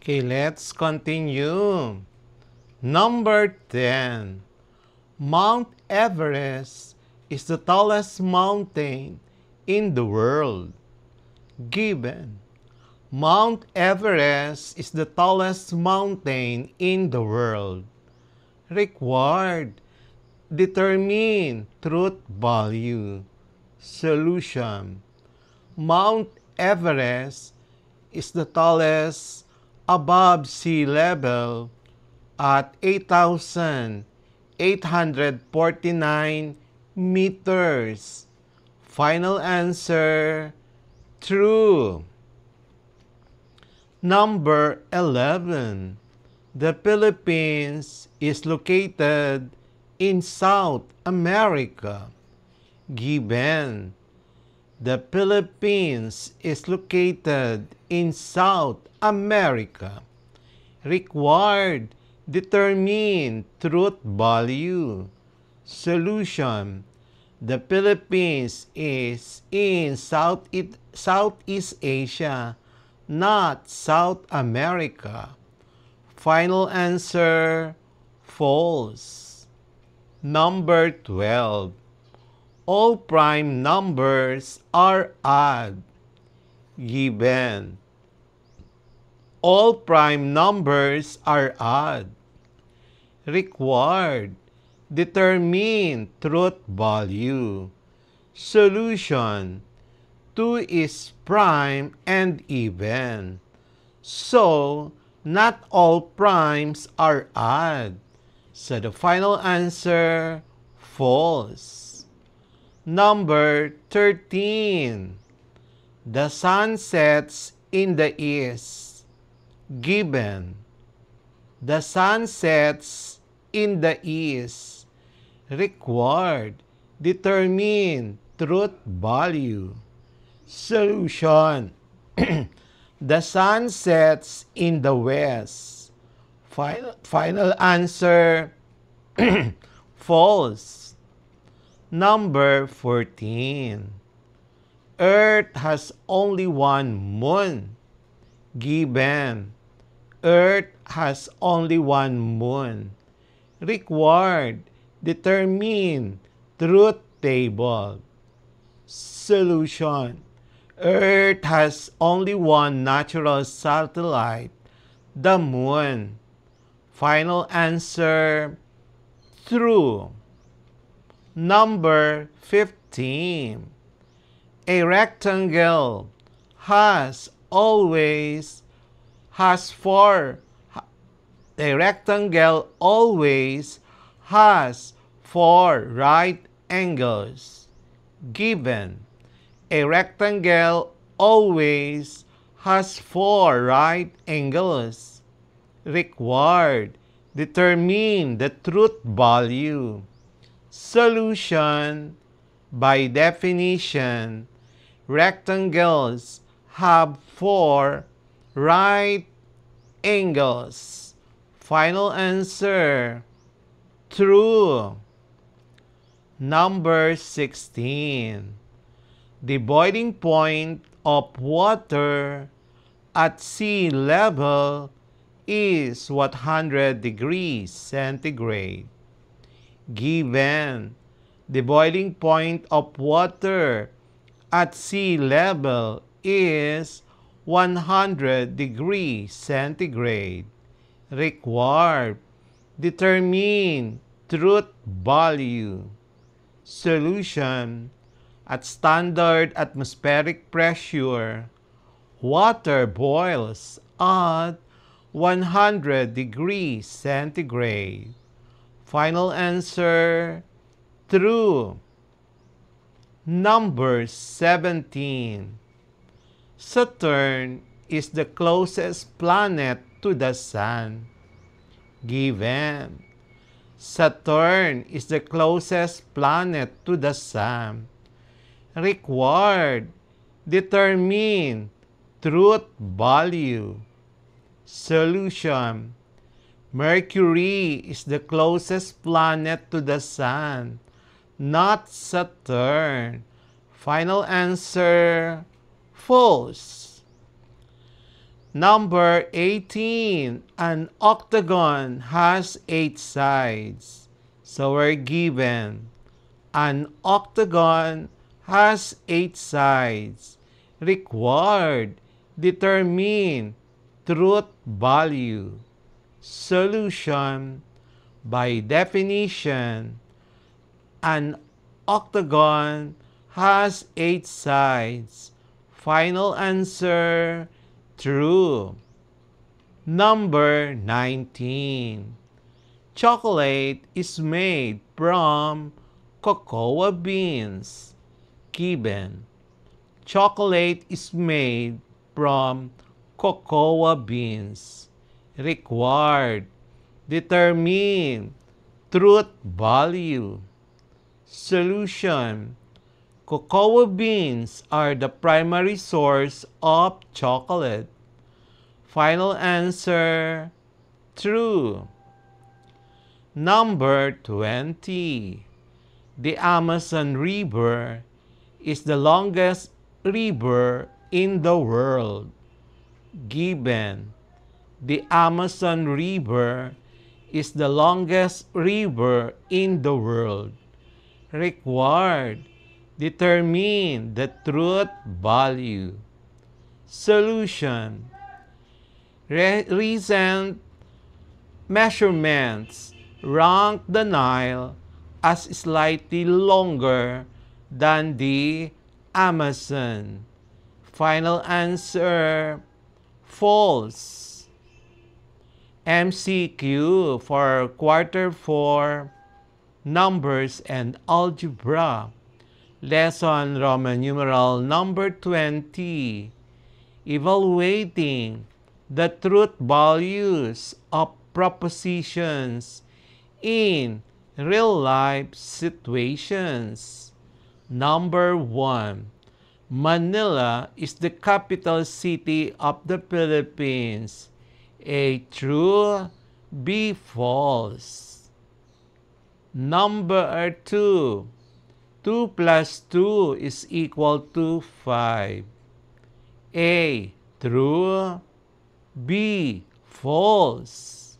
Okay, let's continue. Number 10. Mount Everest is the tallest mountain in the world. Given. Mount Everest is the tallest mountain in the world. Required. Determine truth value. Solution. Mount Everest is the tallest above sea level at 8,849 meters. Final answer, true. Number 11. The Philippines is located in South America. Given. The Philippines is located in South America. Required. Determine truth value. Solution. The Philippines is in Southeast Asia, not South America. Final answer, false. Number 12. All prime numbers are odd. Given. All prime numbers are odd. Required. Determine truth value. Solution. 2 is prime and even. So, not all primes are odd. So the final answer, false. Number 13. The sun sets in the east. Given. The sun sets in the east. Required. Determine truth value. Solution. The sun sets in the west. Final answer, false. Number 14. Earth has only one moon. Given. Earth has only one moon. Required. Determine truth table. Solution. Earth has only one natural satellite, the moon. Final answer, true. Number 15. A rectangle has four right angles. Given. A rectangle always has four right angles. Required. Determine the truth value. Solution. By definition, rectangles have four right angles. Final answer, true. Number 16. The boiling point of water at sea level is 100 degrees centigrade. Given. The boiling point of water at sea level is 100 degrees centigrade. Required. Determine truth value. Solution. At standard atmospheric pressure, water boils at 100 degrees centigrade. Final answer, true. Number 17. Saturn is the closest planet to the Sun. Given. Saturn is the closest planet to the Sun. Required. Determine truth value. Solution. Mercury is the closest planet to the Sun, not Saturn. Final answer, false. Number 18. An octagon has 8 sides. So we're given an octagon has 8 sides. Required. Determine truth value. Solution. By definition, an octagon has 8 sides. Final answer, true. Number 19. Chocolate is made from cocoa beans. Given. Chocolate is made from cocoa beans. Required. Determine truth value. Solution. Cocoa beans are the primary source of chocolate. Final answer, true. Number 20. The Amazon River is the longest river in the world. Given. The Amazon River is the longest river in the world. Required. Determine the truth value. Solution. Recent measurements rank the Nile as slightly longer than the Amazon. Final answer, false. MCQ for Quarter 4, Numbers and Algebra. Lesson Roman numeral number 20. Evaluating the truth values of propositions in real-life situations. Number 1. Manila is the capital city of the Philippines. A, true. B, false. Number 2. 2 plus 2 is equal to 5. A, true. B, false.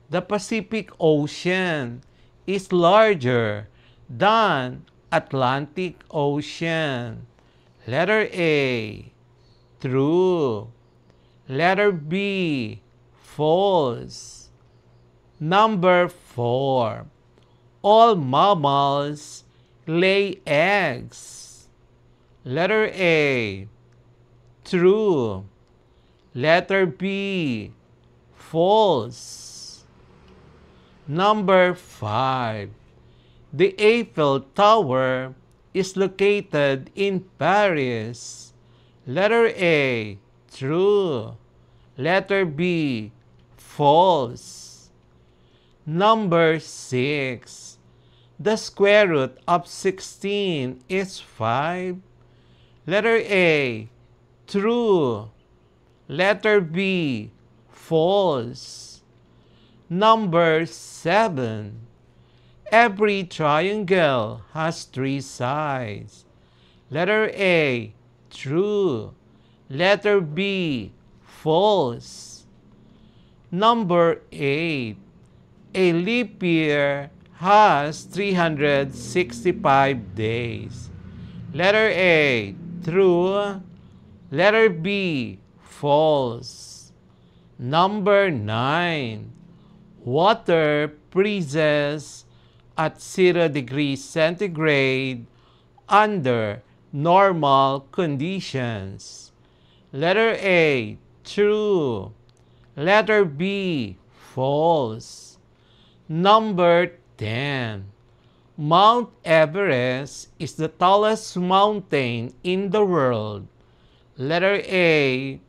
The Pacific Ocean is larger than Atlantic Ocean. Letter A, true. Letter B, false. Number 4. All mammals lay eggs. Letter A, true. Letter B, false. Number 5. The Eiffel Tower is located in Paris. Letter A, true. Letter B, false. Number 6. The square root of 16 is 5. Letter A, true. Letter B, false. Number 7. Every triangle has 3 sides. Letter A, true. Letter B, false. Number 8. A leap year has 365 days. Letter A, true. Letter B, false. Number 9. Water freezes at 0 degrees centigrade under normal conditions. Letter A, true. Letter B, false. Number 10. Mount Everest is the tallest mountain in the world. Letter A,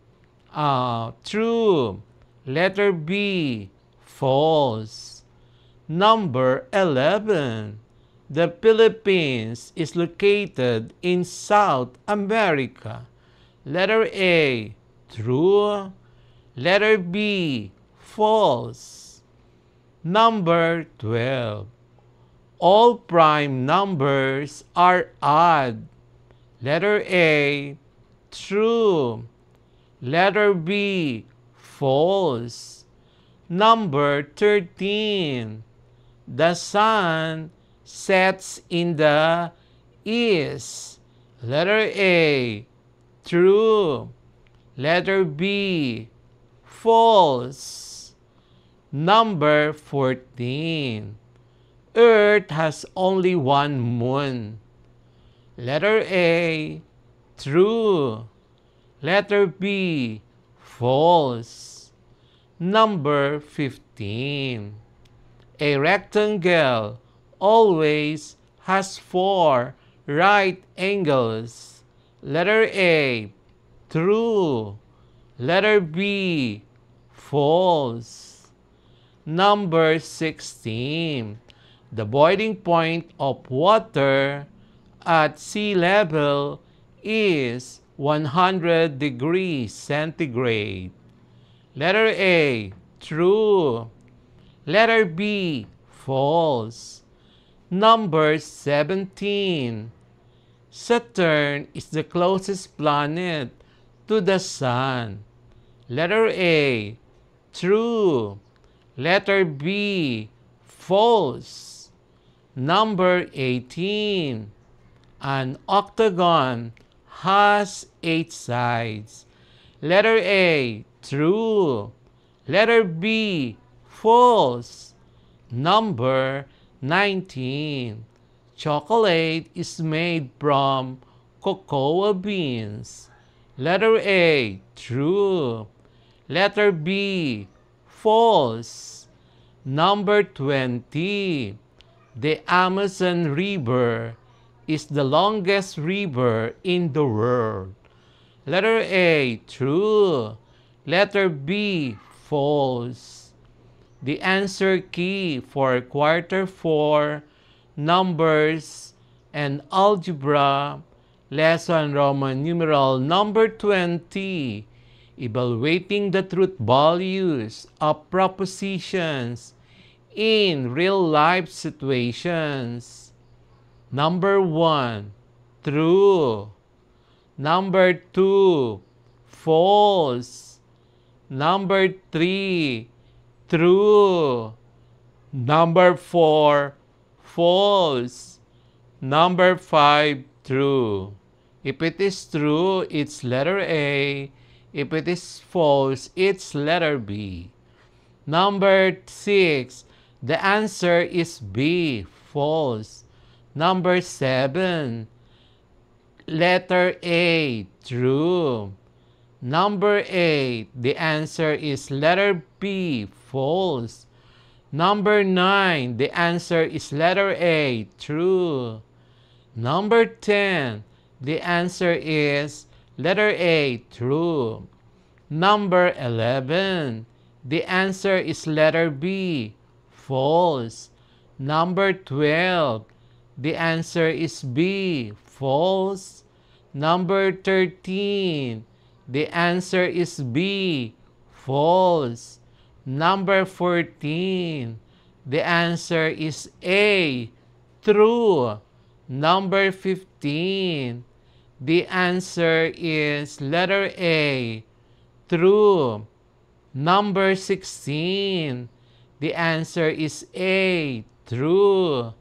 true. Letter B, false. Number 11. The Philippines is located in South America. Letter A, true. Letter B, false. Number 12. All prime numbers are odd. Letter A, true. Letter B, false. Number 13. The sun sets in the east. Letter A, true. Letter B, false. Number 14. Earth has only one moon. Letter A, true. Letter B, false. Number 15. A rectangle always has four right angles. Letter A, true. Letter B, false. Number 16. The boiling point of water at sea level is 100 degrees centigrade. Letter A, true. Letter B, false. Number 17. Saturn is the closest planet to the Sun. Letter A, true. Letter B, false. Number 18. An octagon has 8 sides. Letter A, true. Letter B, false. Number 19. Chocolate is made from cocoa beans. Letter A, true. Letter B, false. Number 20. The Amazon River is the longest river in the world. Letter A, true. Letter B, false. The answer key for Quarter 4, Numbers and Algebra, Lesson Roman numeral number 20, Evaluating the truth values of propositions in real-life situations. Number 1, true. Number 2, false. Number 3, true. Number 4, false. Number 5, true. If it is true, it's letter A. If it is false, it's letter B. Number 6, the answer is B, false. Number 7, letter A, true. Number 8, the answer is letter B, false. Number 9, the answer is letter A, true. Number 10, the answer is letter A, true. Number 11, the answer is letter B, false. Number 12, the answer is B, false. Number 13, the answer is B, false. Number 14, the answer is A, true. Number 15, the answer is letter A, true. Number 16, the answer is A, true.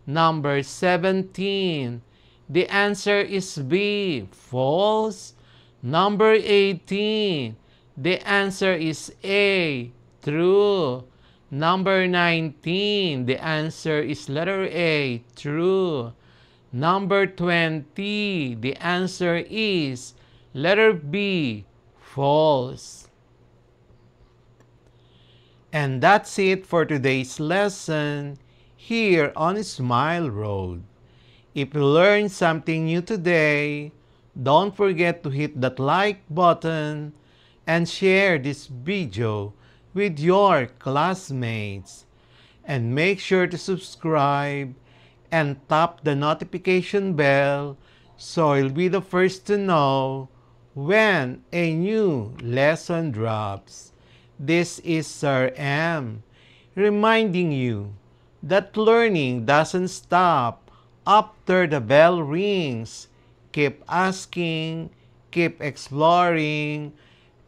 Number 17, the answer is B, false. Number 18, the answer is A, true. Number 19, the answer is letter A, true. Number 20, the answer is letter B, false. And that's it for today's lesson here on Smile Road. If you learned something new today, don't forget to hit that like button and share this video with your classmates. And make sure to subscribe and tap the notification bell so you'll be the first to know when a new lesson drops. This is Sir M, reminding you that learning doesn't stop after the bell rings. Keep asking, keep exploring,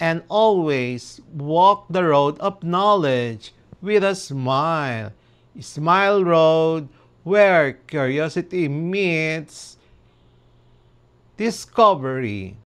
and always walk the road of knowledge with a smile. Smile Road, where curiosity meets discovery.